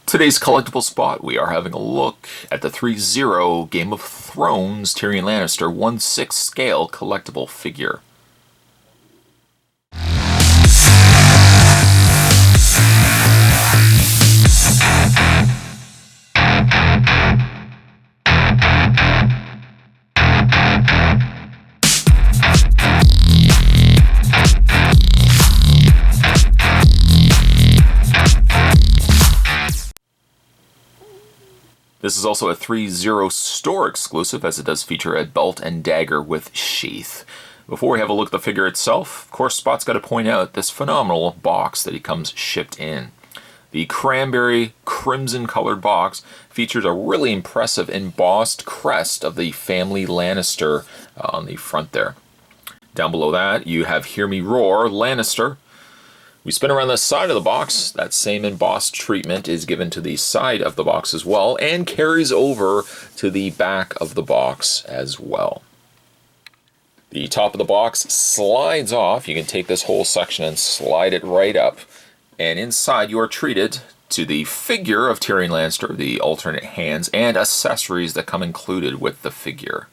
Today's collectible spot, we are having a look at the ThreeZero Game of Thrones Tyrion Lannister 1/6 scale collectible figure. This is also a ThreeZero store exclusive, as it does feature a belt and dagger with sheath. Before we have a look at the figure itself, of course, Spot's got to point out this phenomenal box that he comes shipped in. The cranberry crimson colored box features a really impressive embossed crest of the family Lannister on the front there. Down below that, you have Hear Me Roar Lannister. We spin around the side of the box. That same embossed treatment is given to the side of the box as well, and carries over to the back of the box as well. The top of the box slides off. You can take this whole section and slide it right up. And inside you are treated to the figure of Tyrion Lannister, the alternate hands, and accessories that come included with the figure.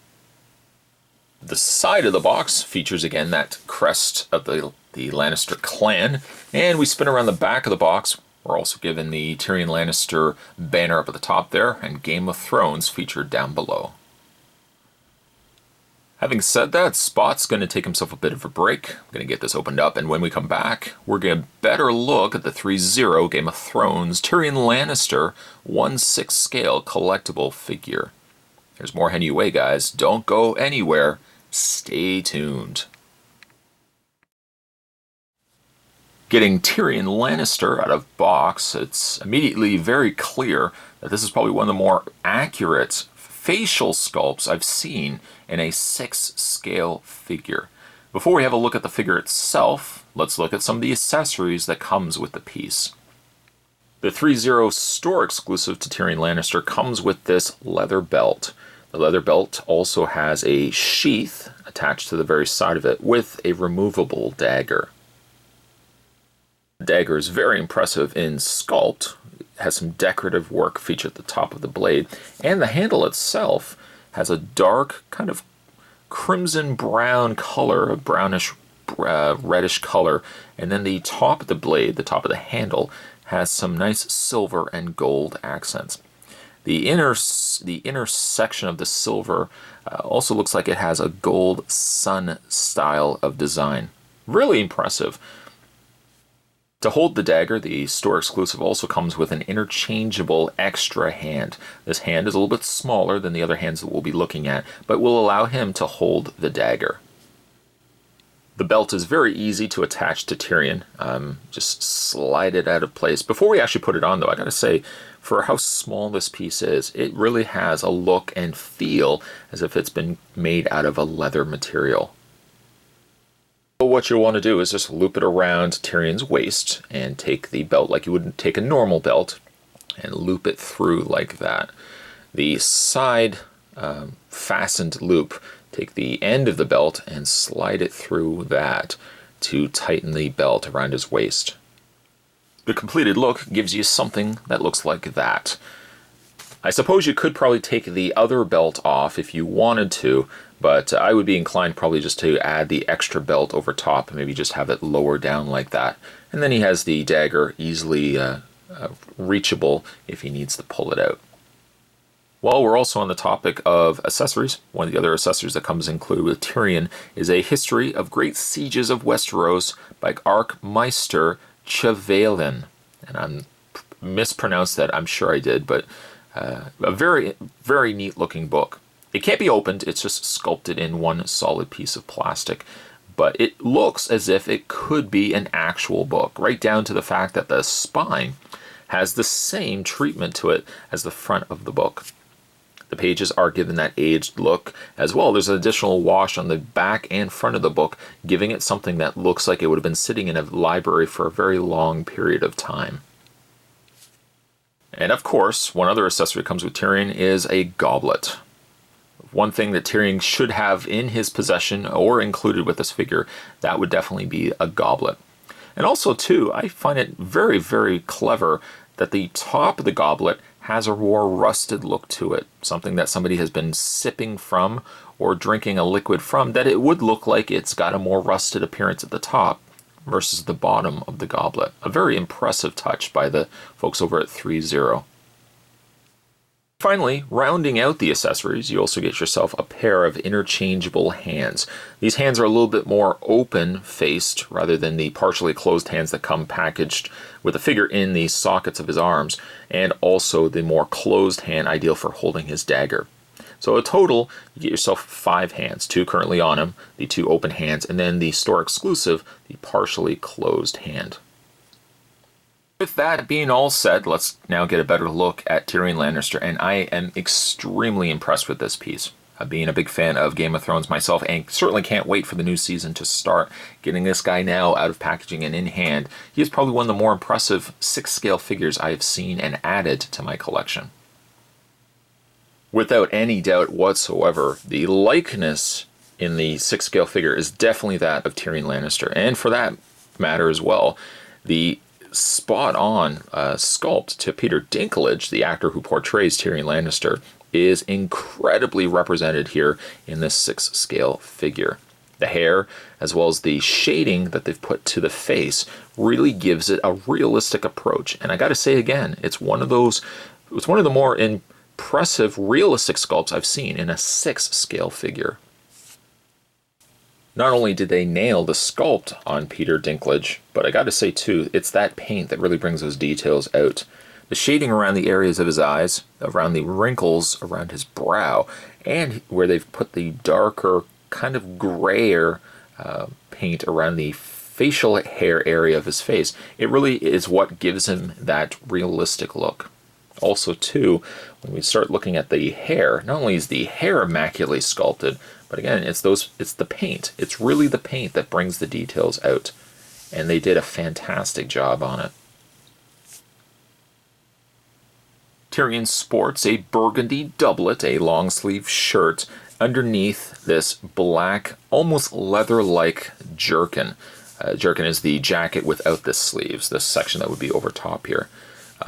The side of the box features again that crest of the Lannister clan, and we spin around the back of the box. We're also given the Tyrion Lannister banner up at the top there, and Game of Thrones featured down below. Having said that, Spot's going to take himself a bit of a break. I'm going to get this opened up, and when we come back, we're going to better look at the ThreeZero Game of Thrones Tyrion Lannister 1/6 scale collectible figure. There's more heading your way, guys. Don't go anywhere. Stay tuned. Getting Tyrion Lannister out of box, it's immediately very clear that this is probably one of the more accurate facial sculpts I've seen in a 6 scale figure. Before we have a look at the figure itself, let's look at some of the accessories that comes with the piece. The ThreeZero store exclusive to Tyrion Lannister comes with this leather belt. The leather belt also has a sheath attached to the very side of it with a removable dagger. The dagger is very impressive in sculpt. It has some decorative work featured at the top of the blade, and the handle itself has a dark kind of crimson brown color, a brownish reddish color, and then the top of the blade, the top of the handle, has some nice silver and gold accents. The inner section of the silver also looks like it has a gold sun style of design. Really impressive. To hold the dagger, the store exclusive also comes with an interchangeable extra hand. This hand is a little bit smaller than the other hands that we'll be looking at, but will allow him to hold the dagger. The belt is very easy to attach to Tyrion. Just slide it out of place. Before we actually put it on, though, I gotta say, for how small this piece is, it really has a look and feel as if it's been made out of a leather material. So what you'll want to do is just loop it around Tyrion's waist and take the belt like you would take a normal belt and loop it through like that. The side fastened loop, take the end of the belt and slide it through that to tighten the belt around his waist. The completed look gives you something that looks like that. I suppose you could probably take the other belt off if you wanted to, but I would be inclined probably just to add the extra belt over top and maybe just have it lower down like that. And then he has the dagger easily reachable if he needs to pull it out. While we're also on the topic of accessories, one of the other accessories that comes included with Tyrion is a History of Great Sieges of Westeros by Archmeister Chevalin. And I'm mispronounced that, I'm sure I did, but a very, very neat looking book. It can't be opened, it's just sculpted in one solid piece of plastic. But it looks as if it could be an actual book, right down to the fact that the spine has the same treatment to it as the front of the book. The pages are given that aged look as well. There's an additional wash on the back and front of the book, giving it something that looks like it would have been sitting in a library for a very long period of time. And of course, one other accessory that comes with Tyrion is a goblet. One thing that Tyrion should have in his possession or included with this figure, that would definitely be a goblet. And also, too, I find it very, very clever that the top of the goblet has a more rusted look to it, something that somebody has been sipping from or drinking a liquid from, that it would look like it's got a more rusted appearance at the top versus the bottom of the goblet. A very impressive touch by the folks over at ThreeZero. Finally, rounding out the accessories, you also get yourself a pair of interchangeable hands. These hands are a little bit more open-faced rather than the partially closed hands that come packaged with the figure in the sockets of his arms, and also the more closed hand ideal for holding his dagger. So a total, you get yourself 5 hands, 2 currently on him, the 2 open hands, and then the store exclusive, the partially closed hand. With that being all said, let's now get a better look at Tyrion Lannister, and I am extremely impressed with this piece. Being a big fan of Game of Thrones myself, and certainly can't wait for the new season to start. Getting this guy now out of packaging and in hand, he is probably one of the more impressive 6-scale figures I have seen and added to my collection. Without any doubt whatsoever, the likeness in the 6-scale figure is definitely that of Tyrion Lannister, and for that matter as well, the spot-on sculpt to Peter Dinklage, the actor who portrays Tyrion Lannister, is incredibly represented here in this 6-scale figure. The hair, as well as the shading that they've put to the face, really gives it a realistic approach. And I gotta say again, it's one of the more impressive realistic sculpts I've seen in a 6-scale figure. Not only did they nail the sculpt on Peter Dinklage, but I gotta say too, it's that paint that really brings those details out. The shading around the areas of his eyes, around the wrinkles around his brow, and where they've put the darker, kind of grayer paint around the facial hair area of his face, it really is what gives him that realistic look. Also too, when we start looking at the hair, not only is the hair immaculately sculpted, but again, it's the paint. It's really the paint that brings the details out. And they did a fantastic job on it. Tyrion sports a burgundy doublet, a long sleeve shirt, underneath this black, almost leather-like jerkin. Jerkin is the jacket without the sleeves, this section that would be over top here.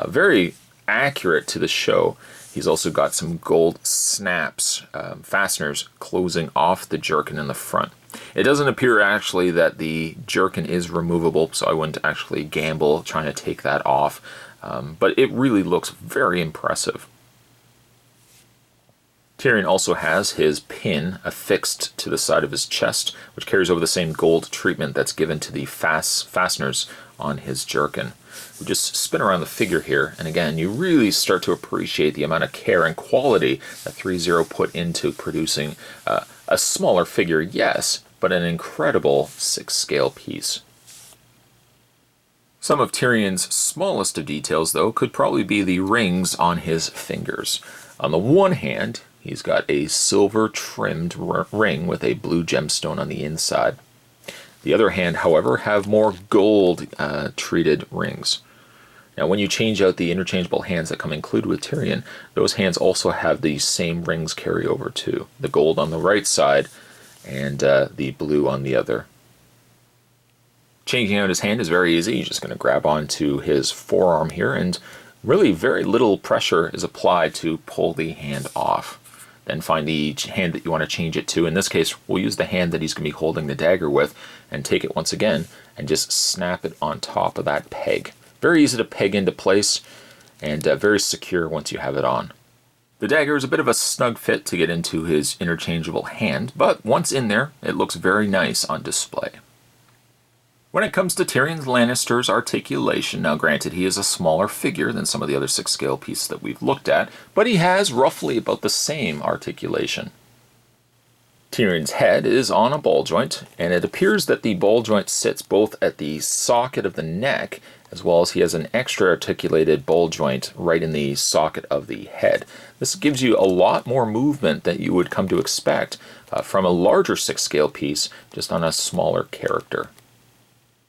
Very accurate to the show. He's also got some gold snaps, fasteners closing off the jerkin in the front. It doesn't appear actually that the jerkin is removable, so I wouldn't actually gamble trying to take that off. But it really looks very impressive. Tyrion also has his pin affixed to the side of his chest, which carries over the same gold treatment that's given to the fasteners on his jerkin. We just spin around the figure here, and again, you really start to appreciate the amount of care and quality that ThreeZero put into producing a smaller figure, yes, but an incredible 6-scale piece. Some of Tyrion's smallest of details, though, could probably be the rings on his fingers. On the one hand, he's got a silver-trimmed ring with a blue gemstone on the inside. The other hand, however, have more gold-treated rings. Now, when you change out the interchangeable hands that come included with Tyrion, those hands also have the same rings carry over too. The gold on the right side and the blue on the other. Changing out his hand is very easy. You're just going to grab onto his forearm here, and really very little pressure is applied to pull the hand off. Then find the hand that you want to change it to. In this case, we'll use the hand that he's going to be holding the dagger with, and take it once again and just snap it on top of that peg. Very easy to peg into place, and very secure once you have it on. The dagger is a bit of a snug fit to get into his interchangeable hand, but once in there, it looks very nice on display. When it comes to Tyrion Lannister's articulation, now granted he is a smaller figure than some of the other 6-scale pieces that we've looked at, but he has roughly about the same articulation. Tyrion's head is on a ball joint, and it appears that the ball joint sits both at the socket of the neck, as well as he has an extra articulated ball joint right in the socket of the head. This gives you a lot more movement than you would come to expect from a larger 6-scale piece, just on a smaller character.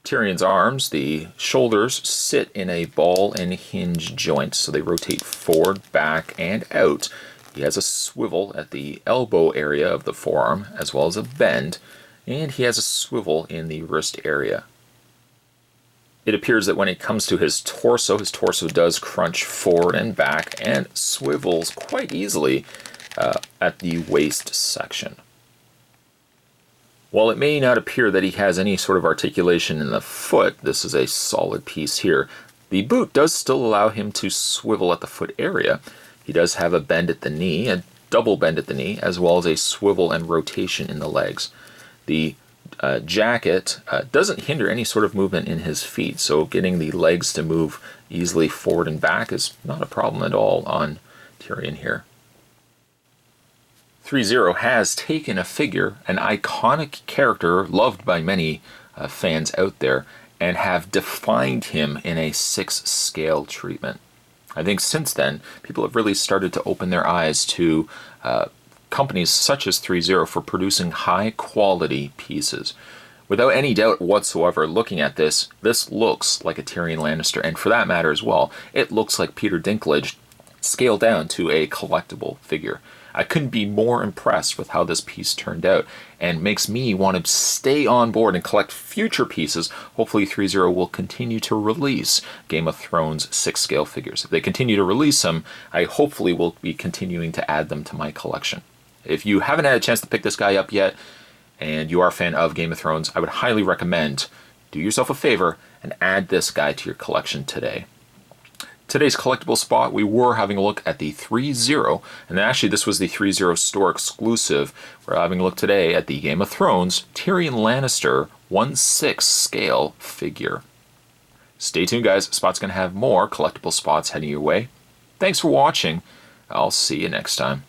Tyrion's arms, the shoulders, sit in a ball and hinge joint, so they rotate forward, back, and out. He has a swivel at the elbow area of the forearm, as well as a bend, and he has a swivel in the wrist area. It appears that when it comes to his torso does crunch forward and back and swivels quite easily at the waist section. While it may not appear that he has any sort of articulation in the foot, this is a solid piece here, the boot does still allow him to swivel at the foot area. He does have a bend at the knee, a double bend at the knee, as well as a swivel and rotation in the legs. The jacket doesn't hinder any sort of movement in his feet, so getting the legs to move easily forward and back is not a problem at all on Tyrion here. ThreeZero has taken a figure, an iconic character loved by many fans out there, and have defined him in a 6-scale treatment. I think since then, people have really started to open their eyes to companies such as ThreeZero for producing high-quality pieces. Without any doubt whatsoever, looking at this looks like a Tyrion Lannister, and for that matter as well, it looks like Peter Dinklage scaled down to a collectible figure. I couldn't be more impressed with how this piece turned out, and makes me want to stay on board and collect future pieces. Hopefully ThreeZero will continue to release Game of Thrones 6-scale figures. If they continue to release them, I hopefully will be continuing to add them to my collection. If you haven't had a chance to pick this guy up yet, and you are a fan of Game of Thrones, I would highly recommend do yourself a favor and add this guy to your collection today. Today's collectible spot, we were having a look at the ThreeZero, and actually this was the ThreeZero store exclusive. We're having a look today at the Game of Thrones Tyrion Lannister 1/6 scale figure. Stay tuned, guys. Spot's going to have more collectible spots heading your way. Thanks for watching. I'll see you next time.